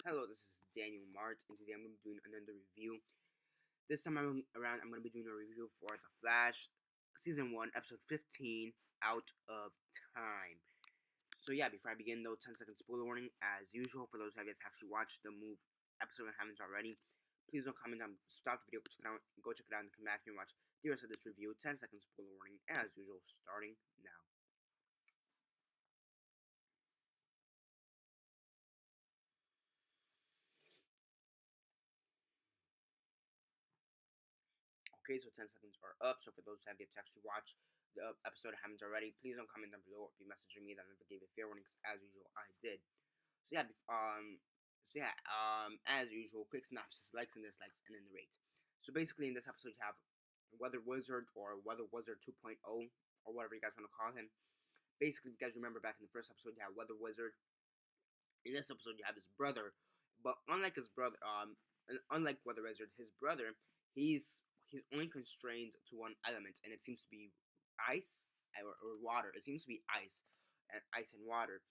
Hello, this is Daniel Mart, and today I'm going to be doing another review. This time around, I'm going to be doing a review for The Flash, Season 1, Episode 15, Out of Time. So yeah, before I begin though, 10-second spoiler warning, as usual, for those who have yet to actually watch the episode and haven't already. Please don't comment down, stop the video, go check it out, and come back here and watch the rest of this review. 10-second spoiler warning, as usual, starting now. Okay, so 10 seconds are up. So for those who have yet to actually watch the episode and haven't already, please don't comment down below or be messaging me that I never gave a fair warning, 'cause as usual, I did. As usual, quick synopsis, likes and dislikes, and then the rate. So basically, in this episode, you have Weather Wizard or Weather Wizard 2.0 or whatever you guys want to call him. Basically, if you guys remember back in the first episode, you have Weather Wizard. In this episode, you have his brother, but unlike his brother, unlike Weather Wizard, his brother, he's only constrained to one element, and it seems to be ice or water. It seems to be ice and water.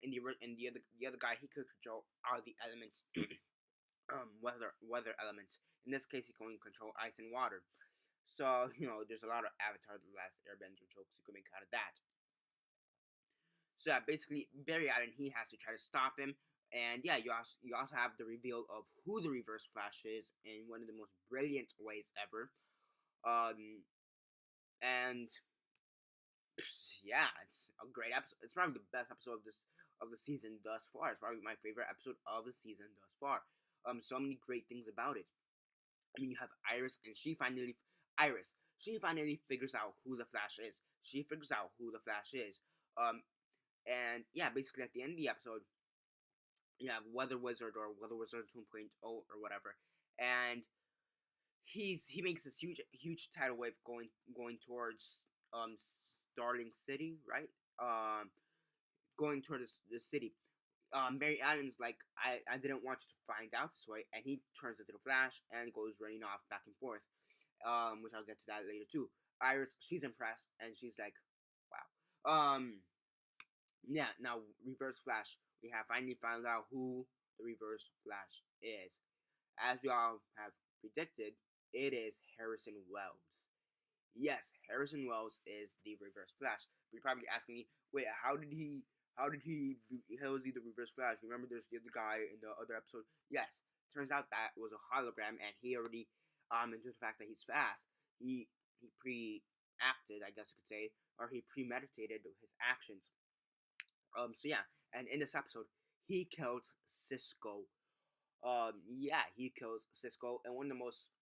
In the other guy, he could control all the elements, weather elements. In this case, he can only control ice and water. So there's a lot of Avatar: The Last Airbender jokes you can make out of that. So yeah, basically Barry Allen, he has to try to stop him, and yeah, you also have the reveal of who the Reverse Flash is in one of the most brilliant ways ever. Um, and yeah, it's a great episode. It's probably the best episode of the season thus far. It's probably my favorite episode of the season thus far. So many great things about it. I mean, you have Iris. She finally figures out who the Flash is. She figures out who the Flash is. Um, and yeah, basically at the end of the episode, you have Weather Wizard or Weather Wizard 2.0 or whatever, and he makes this huge tidal wave going towards Starling City, right? Going towards the city. Barry Allen's like, I didn't want you to find out this way, and he turns into the Flash and goes running off back and forth. Which I'll get to that later too. Iris, she's impressed and she's like, wow. Yeah, now Reverse Flash. We have finally found out who the Reverse Flash is. As we all have predicted, it is Harrison Wells. Yes, Harrison Wells is the Reverse Flash. You're probably asking me, wait, how was he the Reverse Flash? Remember there's the other guy in the other episode? Yes, turns out that was a hologram, and he already, into the fact that he's fast, he pre-acted, I guess you could say, or he premeditated his actions. So yeah, and in this episode, he killed Cisco. Yeah, he kills Cisco in one of the most,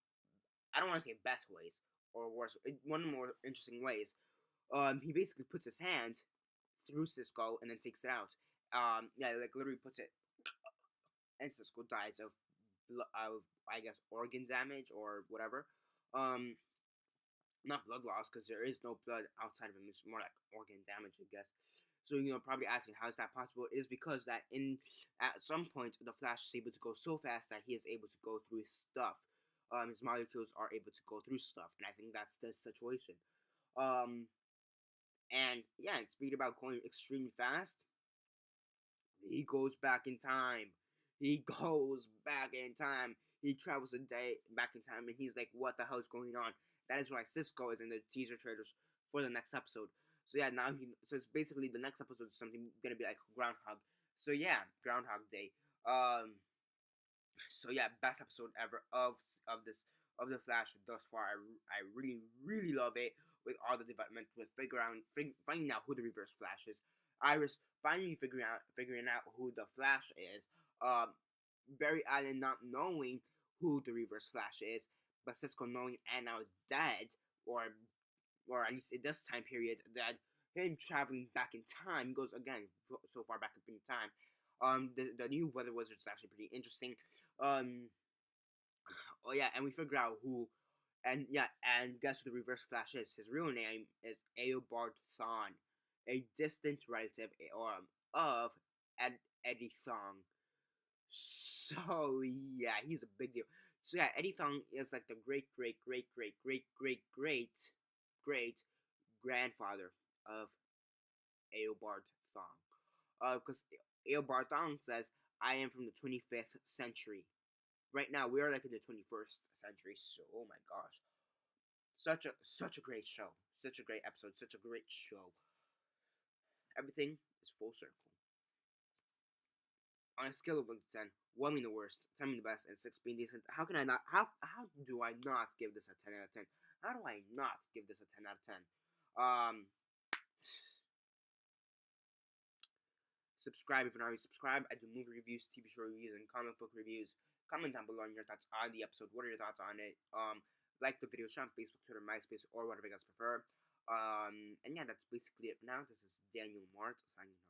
I don't want to say best ways or worse, one of the more interesting ways. He basically puts his hand through Cisco and then takes it out. Yeah, like literally puts it, and Cisco dies of I guess organ damage or whatever. Um, Not blood loss because there is no blood outside of him. It's more like organ damage, I guess. So probably asking how is that possible? It is because that at some point the Flash is able to go so fast that he is able to go through stuff. His molecules are able to go through stuff, and I think that's the situation. Um, and yeah, and speaking about going extremely fast, he goes back in time. He goes back in time. He travels a day back in time, and he's like, "What the hell is going on?" That is why Cisco is in the teaser trailers for the next episode. So yeah, so it's basically the next episode is something gonna be like Groundhog. So yeah, Groundhog Day. So yeah, best episode ever of the Flash thus far. I really love it with all the development with finding out who the Reverse Flash is. Iris finally figuring out who the Flash is. Barry Allen not knowing who the Reverse Flash is, but Cisco knowing and now dead, or at least in this time period, that him traveling back in time goes again so far back in time. The new Weather Wizard is actually pretty interesting. Um, oh yeah, and we figure out who, and yeah, and guess who the Reverse Flash is? His real name is Eobard Thawne, a distant relative of Eddie Thawne. So yeah, he's a big deal. So yeah, Eddie Thawne is like the great grandfather of Eobard Thawne. Because Eobard Thawne says, I am from the 25th century. Right now, we are like in the 21st century. So, oh my gosh, such a great show, such a great episode, such a great show. Everything is full circle. On a scale of 1 to 10, 1 being the worst, 10 being the best, and 6 being decent, how can I not? How do I not give this a 10 out of 10? How do I not give this a 10 out of 10? Subscribe if you're not already subscribed. I do movie reviews, TV show reviews, and comic book reviews. Comment down below on your thoughts on the episode. What are your thoughts on it? Like the video, share on Facebook, Twitter, MySpace, or whatever you guys prefer. And yeah, that's basically it for now. This is Daniel Mart signing off.